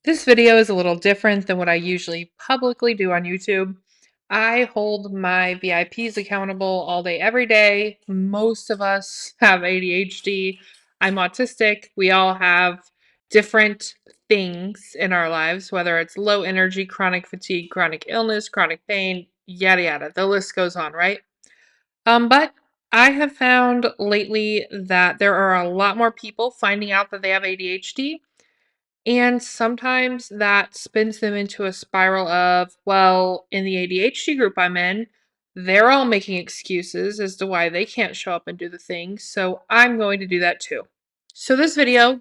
This video is a little different than what I usually publicly do on YouTube. I hold my VIPs accountable all day, every day. Most of us have ADHD. I'm autistic. We all have different things in our lives, whether it's low energy, chronic fatigue, chronic illness, chronic pain, yada, yada. The list goes on, right? But I have found lately that there are a lot more people finding out that they have ADHD, and sometimes that spins them into a spiral of, well, in the ADHD group I'm in, they're all making excuses as to why they can't show up and do the thing. So I'm going to do that too. So this video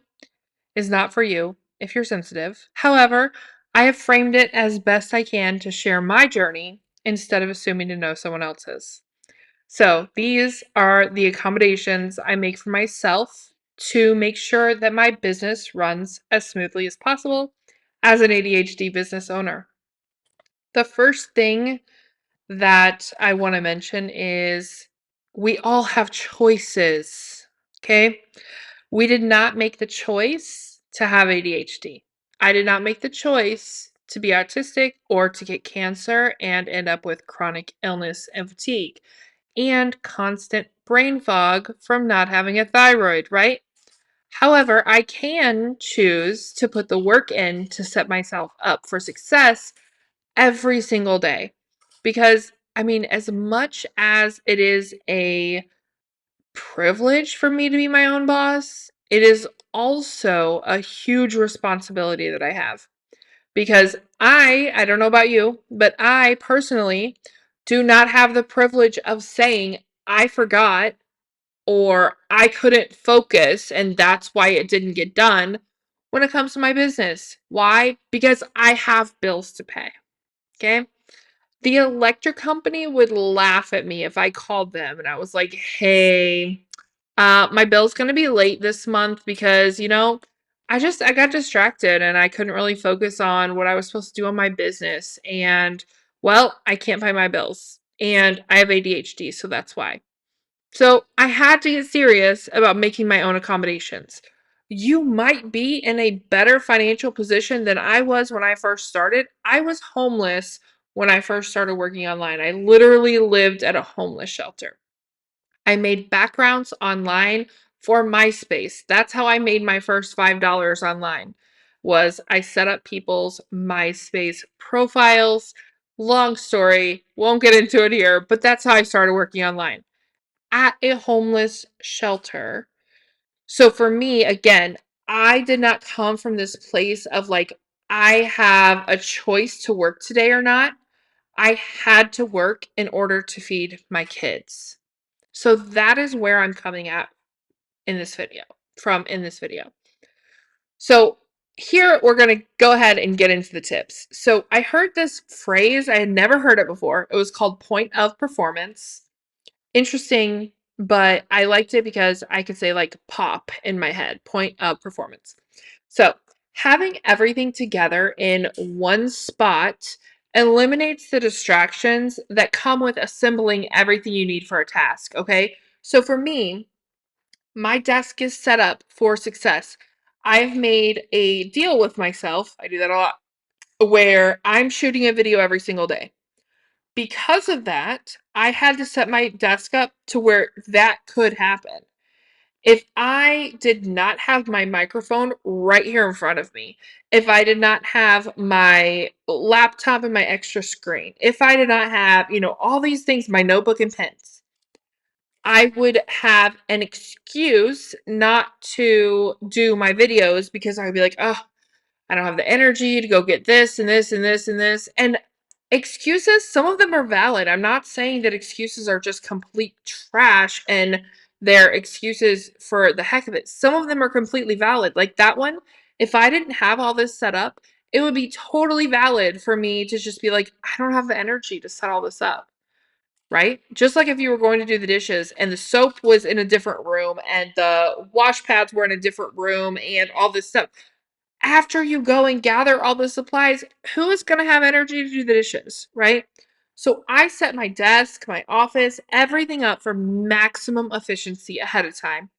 is not for you if you're sensitive. However, I have framed it as best I can to share my journey instead of assuming to know someone else's. So these are the accommodations I make for myself to make sure that my business runs as smoothly as possible as an ADHD business owner. The first thing that I want to mention is we all have choices. Okay. We did not make the choice to have ADHD. I did not make the choice to be autistic or to get cancer and end up with chronic illness and fatigue and constant brain fog from not having a thyroid, right? However, I can choose to put the work in to set myself up for success every single day. Because, I mean, as much as it is a privilege for me to be my own boss, it is also a huge responsibility that I have. Because I don't know about you, but I personally do not have the privilege of saying, I forgot or I couldn't focus and that's why it didn't get done when it comes to my business. Why? Because I have bills to pay. Okay. The electric company would laugh at me if I called them and I was like, hey, my bill's gonna be late this month because, I got distracted and I couldn't really focus on what I was supposed to do on my business. And well, I can't pay my bills. And I have ADHD, so that's why. So I had to get serious about making my own accommodations. You might be in a better financial position than I was when I first started. I was homeless when I first started working online. I literally lived at a homeless shelter. I made backgrounds online for MySpace. That's how I made my first $5 online. Was I set up people's MySpace profiles. Long story, won't get into it here, but that's how I started working online at a homeless shelter. So for me, again, I did not come from this place of like, I have a choice to work today or not. I had to work in order to feed my kids. So that is where I'm coming at in this video, in this video. So here we're going to go ahead and get into the tips. So I heard this phrase, I had never heard it before. It was called point of performance. Interesting, but I liked it because I could say like pop in my head, point of performance. So having everything together in one spot eliminates the distractions that come with assembling everything you need for a task. Okay. So for me, my desk is set up for success. I've made a deal with myself. I do that a lot where I'm shooting a video every single day. Because of that, I had to set my desk up to where that could happen. If I did not have my microphone right here in front of me, if I did not have my laptop and my extra screen, if I did not have, all these things, my notebook and pens, I would have an excuse not to do my videos because I would be like, oh, I don't have the energy to go get this and this and this and this. And excuses, some of them are valid. I'm not saying that excuses are just complete trash and they're excuses for the heck of it. Some of them are completely valid. Like that one, if I didn't have all this set up, it would be totally valid for me to just be like, I don't have the energy to set all this up. Right? Just like if you were going to do the dishes and the soap was in a different room and the wash pads were in a different room and all this stuff after you go and gather all the supplies, who is going to have energy to do the dishes, right? So I set my desk, my office, everything up for maximum efficiency ahead of time.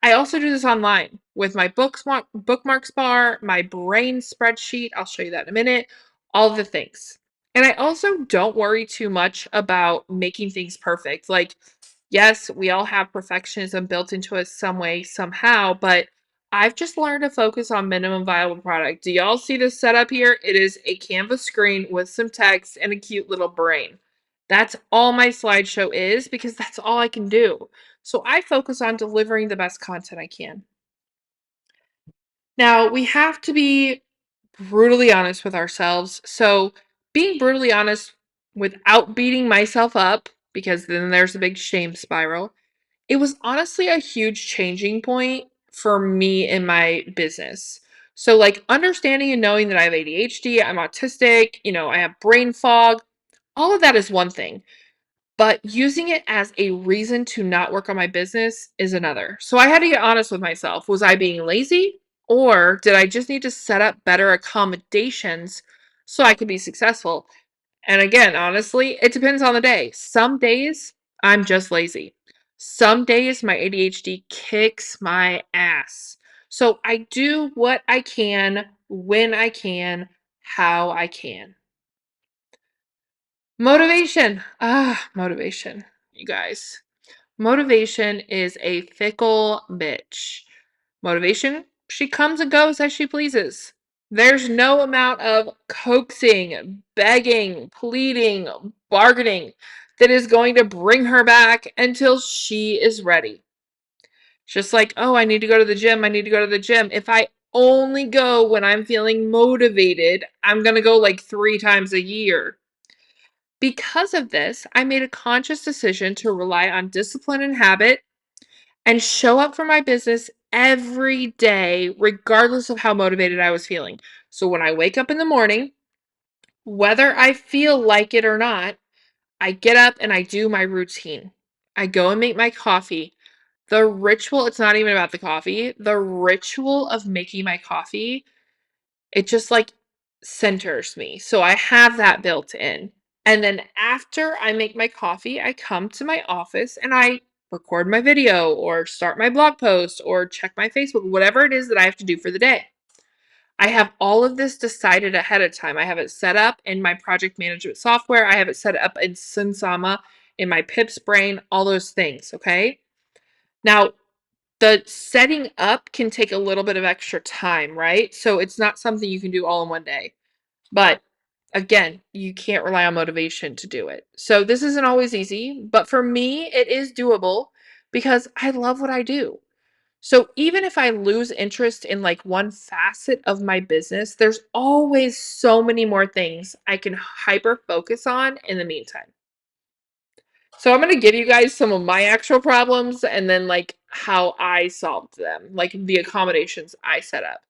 I also do this online with my bookmarks bar, my brain spreadsheet. I'll show you that in a minute. All the things. And I also don't worry too much about making things perfect. Like, yes, we all have perfectionism built into us some way, somehow, but I've just learned to focus on minimum viable product. Do y'all see this setup here? It is a canvas screen with some text and a cute little brain. That's all my slideshow is because that's all I can do. So I focus on delivering the best content I can. Now, we have to be brutally honest with ourselves. So, being brutally honest without beating myself up, because then there's a big shame spiral, it was honestly a huge changing point for me in my business. So, like, understanding and knowing that I have ADHD, I'm autistic, I have brain fog, all of that is one thing. But using it as a reason to not work on my business is another. So I had to get honest with myself. Was I being lazy? Or did I just need to set up better accommodations so I could be successful? And again, honestly, it depends on the day. Some days I'm just lazy. Some days my ADHD kicks my ass. So I do what I can, when I can, how I can. Motivation. Motivation, you guys. Motivation is a fickle bitch. Motivation, she comes and goes as she pleases. There's no amount of coaxing, begging, pleading, bargaining that is going to bring her back until she is ready. Just like, oh, I need to go to the gym. I need to go to the gym. If I only go when I'm feeling motivated, I'm going to go like 3 times a year. Because of this, I made a conscious decision to rely on discipline and habit and show up for my business every day, regardless of how motivated I was feeling. So when I wake up in the morning, whether I feel like it or not, I get up and I do my routine. I go and make my coffee. The ritual, it's not even about the coffee, the ritual of making my coffee, it just, like, centers me, so I have that built in, and then after I make my coffee, I come to my office and I record my video or start my blog post or check my Facebook, whatever it is that I have to do for the day. I have all of this decided ahead of time. I have it set up in my project management software, I have it set up in Sunsama, in my Pips brain, all those things, okay? Now, the setting up can take a little bit of extra time, right? So it's not something you can do all in one day. But again, you can't rely on motivation to do it. So this isn't always easy, but for me, it is doable because I love what I do. So even if I lose interest in like one facet of my business, there's always so many more things I can hyper focus on in the meantime. So I'm going to give you guys some of my actual problems and then like how I solved them, like the accommodations I set up.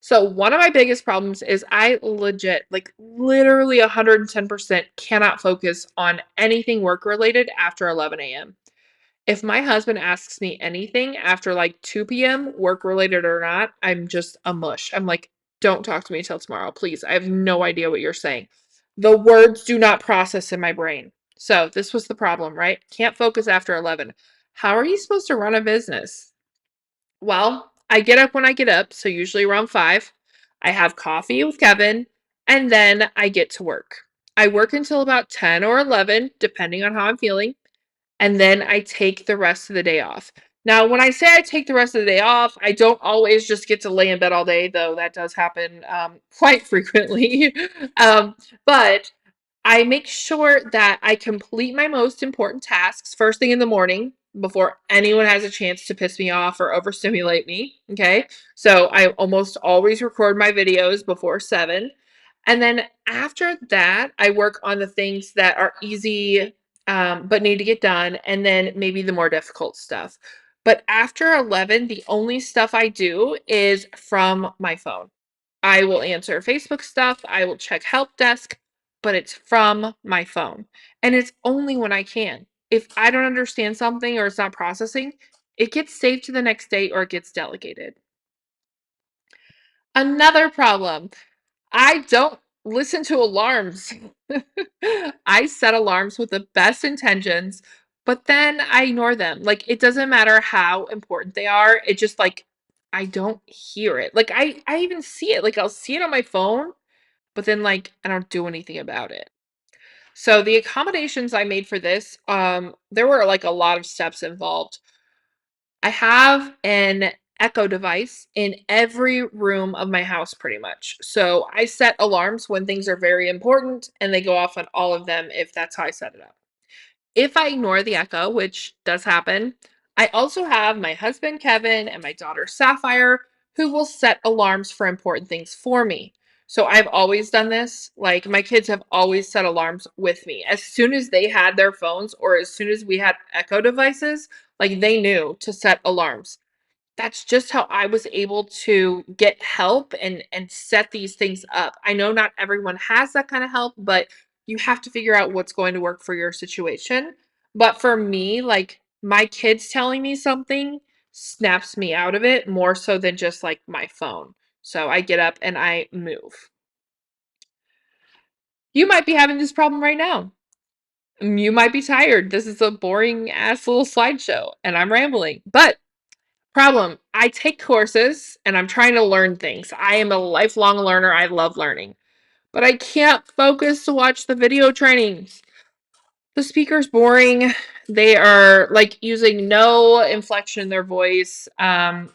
So one of my biggest problems is I legit, like literally 110% cannot focus on anything work related after 11 a.m. If my husband asks me anything after like 2 p.m., work related or not, I'm just a mush. I'm like, don't talk to me till tomorrow, please. I have no idea what you're saying. The words do not process in my brain. So this was the problem, right? Can't focus after 11. How are you supposed to run a business? Well, I get up when I get up, so usually around 5. I have coffee with Kevin, and then I get to work. I work until about 10 or 11, depending on how I'm feeling, and then I take the rest of the day off. Now, when I say I take the rest of the day off, I don't always just get to lay in bed all day, though that does happen quite frequently. But I make sure that I complete my most important tasks first thing in the morning before anyone has a chance to piss me off or overstimulate me. Okay. So I almost always record my videos before 7. And then after that, I work on the things that are easy but need to get done. And then maybe the more difficult stuff. But after 11, the only stuff I do is from my phone. I will answer Facebook stuff, I will check help desk, but it's from my phone. And it's only when I can. If I don't understand something or it's not processing, it gets saved to the next day or it gets delegated. Another problem, I don't listen to alarms. I set alarms with the best intentions, but then I ignore them. Like, it doesn't matter how important they are. It just like I don't hear it. Like I even see it. Like I'll see it on my phone, but then like I don't do anything about it. So the accommodations I made for this, there were like a lot of steps involved. I have an Echo device in every room of my house pretty much. So I set alarms when things are very important and they go off on all of them if that's how I set it up. If I ignore the echo, which does happen, I also have my husband Kevin and my daughter Sapphire who will set alarms for important things for me. So I've always done this. Like my kids have always set alarms with me. As soon as they had their phones or as soon as we had echo devices, like they knew to set alarms. That's just how I was able to get help and set these things up. I know not everyone has that kind of help, but you have to figure out what's going to work for your situation. But for me, like my kids telling me something snaps me out of it more so than just like my phone. So I get up and I move. You might be having this problem right now. You might be tired. This is a boring ass little slideshow and I'm rambling. But problem, I take courses and I'm trying to learn things. I am a lifelong learner. I love learning, but I can't focus to watch the video trainings. The speaker's boring. They are like using no inflection in their voice. I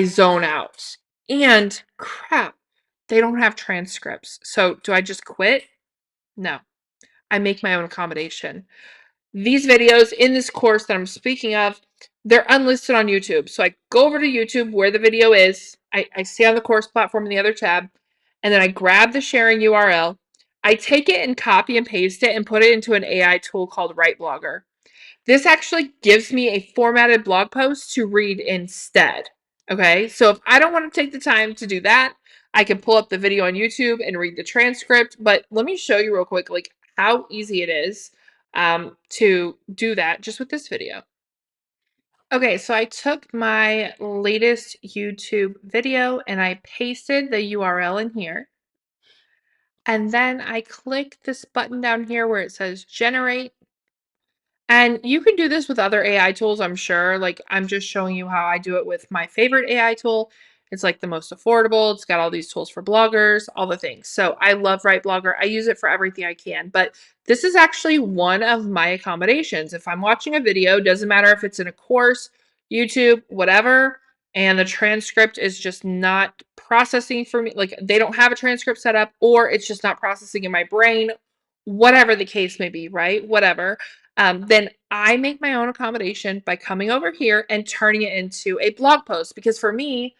zone out. And crap, they don't have transcripts. So do I just quit? No. I make my own accommodation. These videos in this course that I'm speaking of, they're unlisted on YouTube. So I go over to YouTube where the video is. I stay on the course platform in the other tab, and then I grab the sharing URL. I take it and copy and paste it and put it into an AI tool called WriteBlogger. This actually gives me a formatted blog post to read instead. Okay, so if I don't want to take the time to do that, I can pull up the video on YouTube and read the transcript. But let me show you real quick, like how easy it is to do that just with this video. Okay, so I took my latest YouTube video and I pasted the URL in here. And then I click this button down here where it says generate. And you can do this with other AI tools, I'm sure. Like, I'm just showing you how I do it with my favorite AI tool. It's like the most affordable. It's got all these tools for bloggers, all the things. So I love WriteBlogger. I use it for everything I can. But this is actually one of my accommodations. If I'm watching a video, doesn't matter if it's in a course, YouTube, whatever, and the transcript is just not processing for me, like they don't have a transcript set up, or it's just not processing in my brain, whatever the case may be, right? Whatever, then I make my own accommodation by coming over here and turning it into a blog post. Because for me,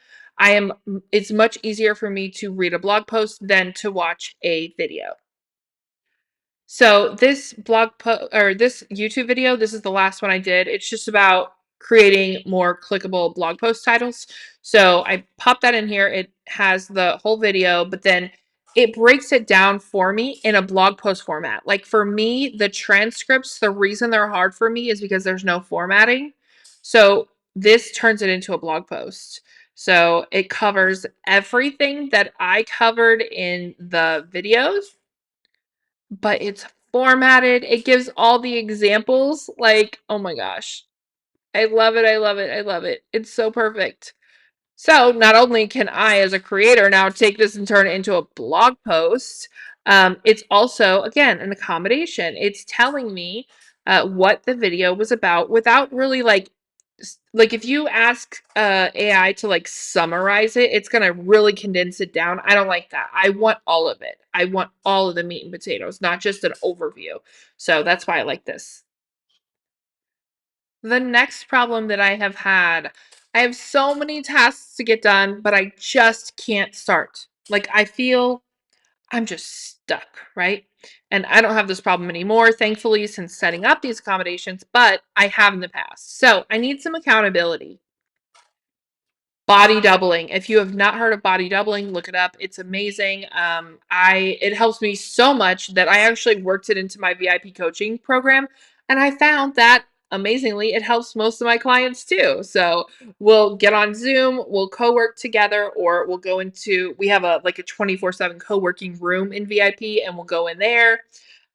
it's much easier for me to read a blog post than to watch a video. So this this YouTube video, this is the last one I did. It's just about creating more clickable blog post titles. So I pop that in here. It has the whole video, but then it breaks it down for me in a blog post format. Like for me, the transcripts, the reason they're hard for me is because there's no formatting. So this turns it into a blog post. So it covers everything that I covered in the videos, but it's formatted. It gives all the examples. Like, oh my gosh. I love it. I love it. I love it. It's so perfect. So not only can I, as a creator, now take this and turn it into a blog post, it's also, again, an accommodation. It's telling me what the video was about without really like if you ask AI to like summarize it, it's gonna really condense it down. I don't like that. I want all of it. I want all of the meat and potatoes, not just an overview. So that's why I like this. The next problem that I have had, I have so many tasks to get done, but I just can't start. Like I feel I'm just stuck, right? And I don't have this problem anymore, thankfully, since setting up these accommodations, but I have in the past. So I need some accountability. Body doubling. If you have not heard of body doubling, look it up. It's amazing. It helps me so much that I actually worked it into my VIP coaching program, and I found that amazingly it helps most of my clients too. So we'll get on Zoom, we'll co-work together, or we'll go into we have a like a 24/7 co-working room in VIP, and we'll go in there.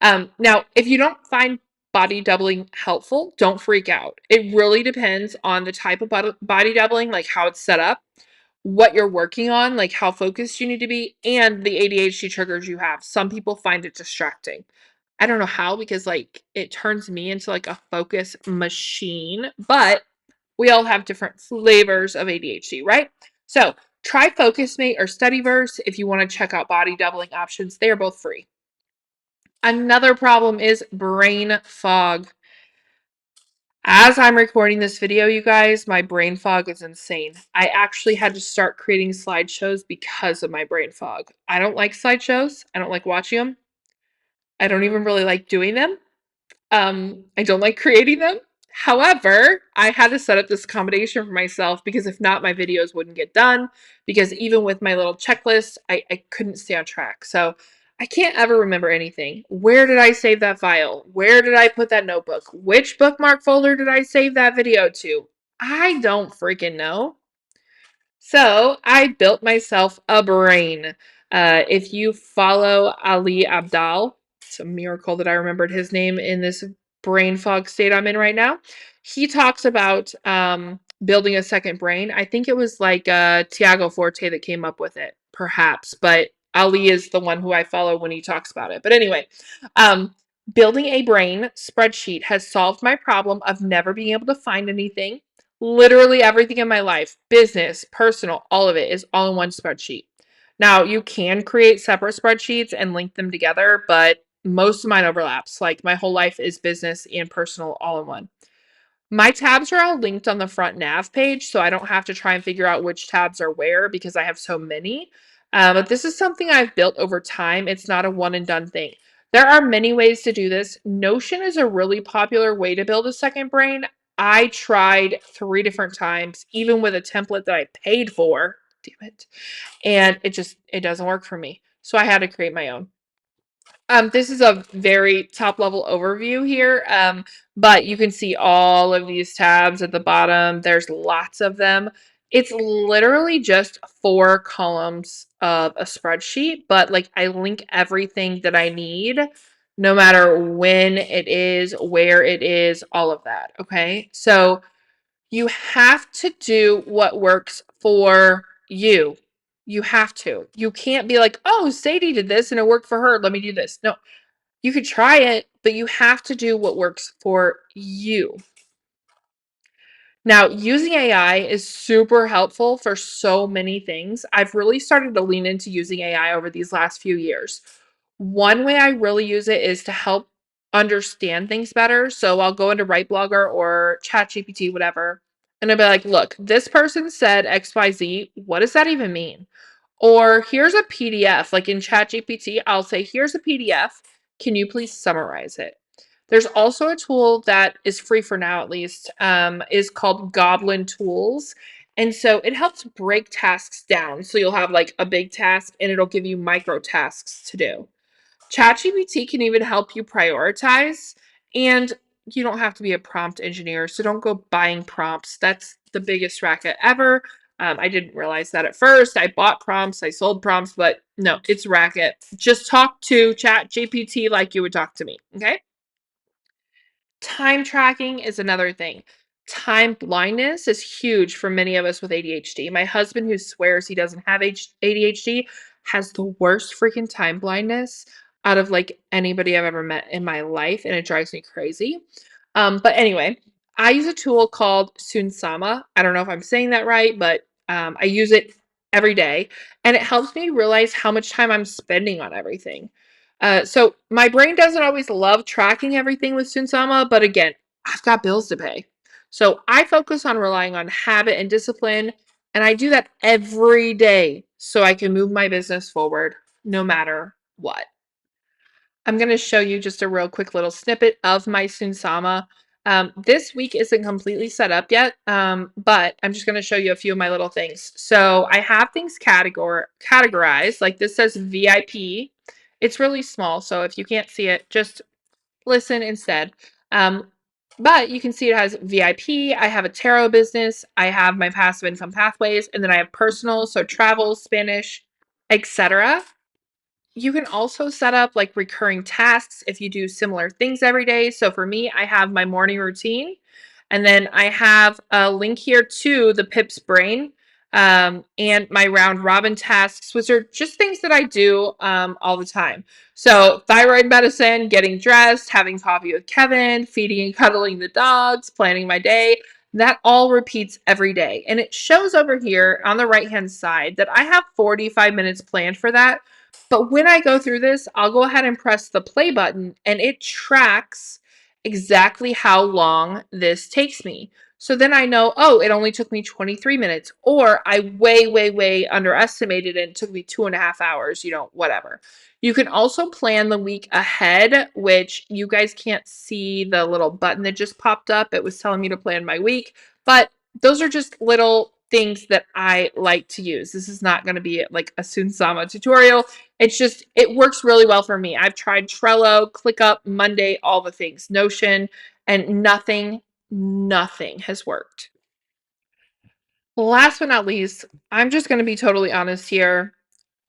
Now, if you don't find body doubling helpful, don't freak out. It really depends on the type of body doubling, like how it's set up, what you're working on, like how focused you need to be, and the ADHD triggers you have. Some people find it distracting. I don't know how, because like it turns me into like a focus machine, but we all have different flavors of ADHD, right? So try FocusMate or Studyverse if you want to check out body doubling options. They are both free. Another problem is brain fog. As I'm recording this video, you guys, my brain fog is insane. I actually had to start creating slideshows because of my brain fog. I don't like slideshows. I don't like watching them. I don't even really like doing them. I don't like creating them. However, I had to set up this accommodation for myself because if not, my videos wouldn't get done. Because even with my little checklist, I couldn't stay on track. So I can't ever remember anything. Where did I save that file? Where did I put that notebook? Which bookmark folder did I save that video to? I don't freaking know. So I built myself a brain. If you follow Ali Abdal, it's a miracle that I remembered his name in this brain fog state I'm in right now. He talks about building a second brain. I think it was like Tiago Forte that came up with it, perhaps, but Ali is the one who I follow when he talks about it. But anyway, um, building a brain spreadsheet has solved my problem of never being able to find anything. Literally everything in my life, business, personal, all of it is all in one spreadsheet. Now, you can create separate spreadsheets and link them together, but most of mine overlaps. Like my whole life is business and personal all in one. My tabs are all linked on the front nav page, so I don't have to try and figure out which tabs are where because I have so many. But this is something I've built over time. It's not a one and done thing. There are many ways to do this. Notion is a really popular way to build a second brain. I tried 3 different times, even with a template that I paid for. Damn it. And it doesn't work for me. So I had to create my own. This is a very top level overview here, but you can see all of these tabs at the bottom. There's lots of them. It's literally just 4 columns of a spreadsheet, but like I link everything that I need, no matter when it is, where it is, all of that. Okay. So you have to do what works for you. You have to. You can't be like, oh, Sadie did this and it worked for her. Let me do this. No, you could try it, but you have to do what works for you. Now, using AI is super helpful for so many things. I've really started to lean into using AI over these last few years. One way I really use it is to help understand things better. So I'll go into WriteBlogger or ChatGPT, whatever, and I'll be like, look, this person said XYZ. What does that even mean? Or here's a PDF. Like in ChatGPT, I'll say, here's a PDF. Can you please summarize it? There's also a tool that is free for now, at least, is called Goblin Tools. And so it helps break tasks down. So you'll have like a big task and it'll give you micro tasks to do. ChatGPT can even help you prioritize, and you don't have to be a prompt engineer, so don't go buying prompts. That's the biggest racket ever. I didn't realize that at first. I bought prompts, I sold prompts, but no, it's racket. Just talk to ChatGPT like you would talk to me, okay? Time tracking is another thing. Time blindness is huge for many of us with ADHD. My husband, who swears he doesn't have ADHD, has the worst freaking time blindness out of like anybody I've ever met in my life, and it drives me crazy. But anyway, I use a tool called Sunsama. I don't know if I'm saying that right, but I use it every day, and it helps me realize how much time I'm spending on everything. So my brain doesn't always love tracking everything with Sunsama, but again, I've got bills to pay. So I focus on relying on habit and discipline, and I do that every day so I can move my business forward no matter what. I'm going to show you just a real quick little snippet of my Sunsama. This week isn't completely set up yet, but I'm just going to show you a few of my little things. So I have things categorized, like this says VIP. It's really small, so if you can't see it, just listen instead. But you can see it has VIP. I have a tarot business. I have my passive income pathways, and then I have personal, so travel, Spanish, etc. You can also set up like recurring tasks if you do similar things every day. So for me, I have my morning routine, and then I have a link here to the Pip's Brain, and my round robin tasks, which are just things that I do all the time. So thyroid medicine, getting dressed, having coffee with Kevin, feeding and cuddling the dogs, planning my day. That all repeats every day. And it shows over here on the right hand side that I have 45 minutes planned for that. But when I go through this, I'll go ahead and press the play button and it tracks exactly how long this takes me. So then I know, oh, it only took me 23 minutes, or I way underestimated it and it took me 2.5 hours, whatever. You can also plan the week ahead, which you guys can't see the little button that just popped up. It was telling me to plan my week, but those are just little things that I like to use. This is not going to be like a Sunsama tutorial. It's just, it works really well for me. I've tried Trello, ClickUp, Monday, all the things, Notion, and nothing has worked. Last but not least, I'm just going to be totally honest here.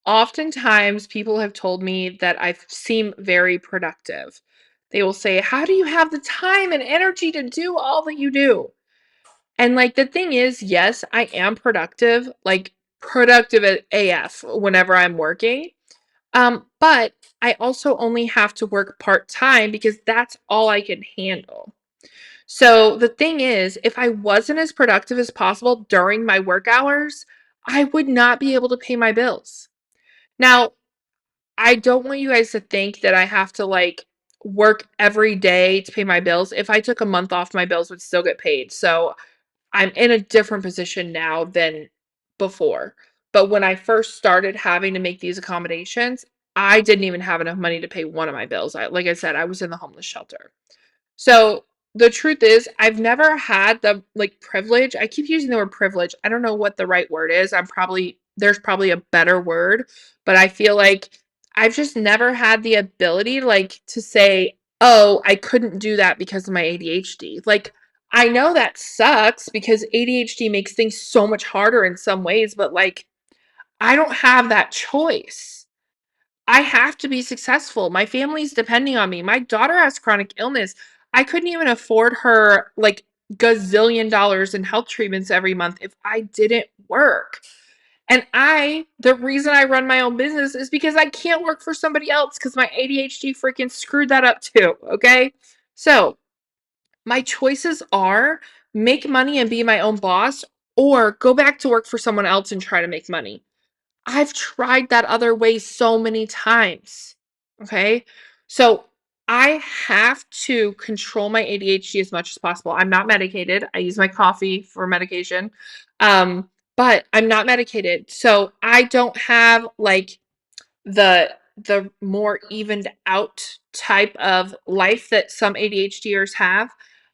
Oftentimes, people have told me that I seem very productive. They will say, how do you have the time and energy to do all that you do? And like the thing is, yes, I am productive, like productive at AF whenever I'm working. But I also only have to work part-time because that's all I can handle. So the thing is, if I wasn't as productive as possible during my work hours, I would not be able to pay my bills. Now, I don't want you guys to think that I have to like work every day to pay my bills. If I took a month off, my bills would still get paid. So I'm in a different position now than before. But when I first started having to make these accommodations, I didn't even have enough money to pay one of my bills. Like I said, I was in the homeless shelter. So the truth is, I've never had the like privilege. I keep using the word privilege. I don't know what the right word is. There's probably a better word, but I feel like I've just never had the ability like to say, "Oh, I couldn't do that because of my ADHD." Like I know that sucks because ADHD makes things so much harder in some ways, but like I don't have that choice. I have to be successful. My family's depending on me. My daughter has chronic illness. I couldn't even afford her like gazillion dollars in health treatments every month if I didn't work. And the reason I run my own business is because I can't work for somebody else because my ADHD freaking screwed that up too. Okay. So my choices are make money and be my own boss or go back to work for someone else and try to make money. I've tried that other way so many times. Okay. So I have to control my ADHD as much as possible. I'm not medicated. I use my coffee for medication. Um, but I'm not medicated. So I don't have like the more evened out type of life that some ADHDers have.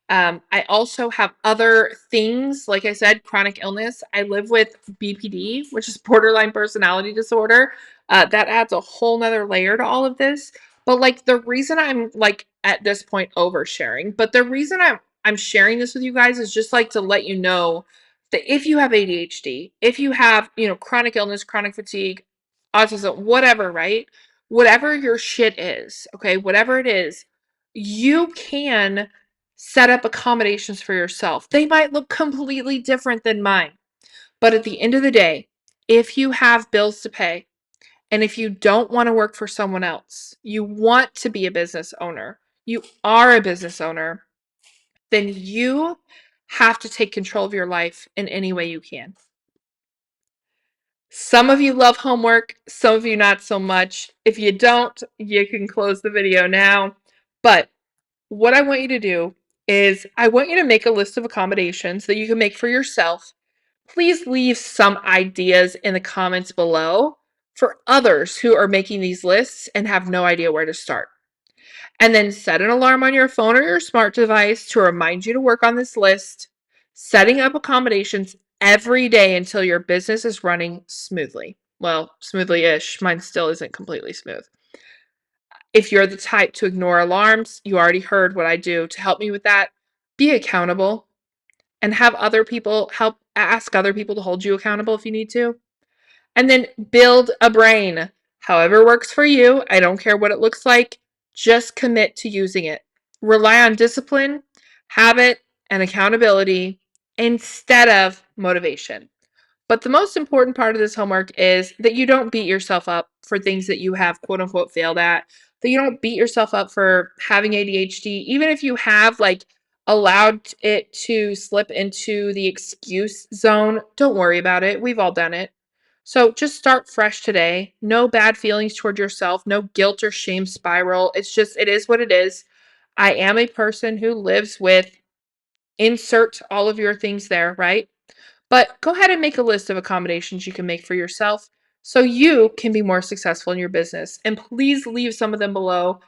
I also have other things, like I said, chronic illness. I live with BPD, which is borderline personality disorder. That adds a whole nother layer to all of this. But like the reason I'm like at this point oversharing, but the reason I'm sharing this with you guys is just like to let you know that if you have ADHD, if you have, chronic illness, chronic fatigue, autism, whatever, right? Whatever your shit is, okay, whatever it is, you can set up accommodations for yourself. They might look completely different than mine, but at the end of the day, if you have bills to pay and if you don't want to work for someone else, you want to be a business owner, you are a business owner, then you have to take control of your life in any way you can. Some of you love homework, some of you not so much. If you don't, you can close the video now. But what I want you to do is I want you to make a list of accommodations that you can make for yourself. Please leave some ideas in the comments below for others who are making these lists and have no idea where to start. And then set an alarm on your phone or your smart device to remind you to work on this list, setting up accommodations every day until your business is running smoothly. Well, smoothly-ish. Mine still isn't completely smooth. If you're the type to ignore alarms, you already heard what I do to help me with that. Be accountable and have other people ask other people to hold you accountable if you need to. And then build a brain. However works for you. I don't care what it looks like. Just commit to using it. Rely on discipline, habit, and accountability instead of motivation. But the most important part of this homework is that you don't beat yourself up for things that you have quote unquote failed at, that you don't beat yourself up for having ADHD, even if you have like allowed it to slip into the excuse zone. Don't worry about it. We've all done it. So just start fresh today. No bad feelings toward yourself, no guilt or shame spiral. It's just, it is what it is. I am a person who lives with insert all of your things there, right? But go ahead and make a list of accommodations you can make for yourself so you can be more successful in your business. And please leave some of them below.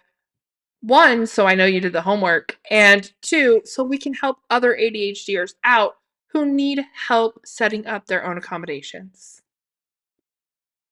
One, so I know you did the homework. And two, so we can help other ADHDers out who need help setting up their own accommodations.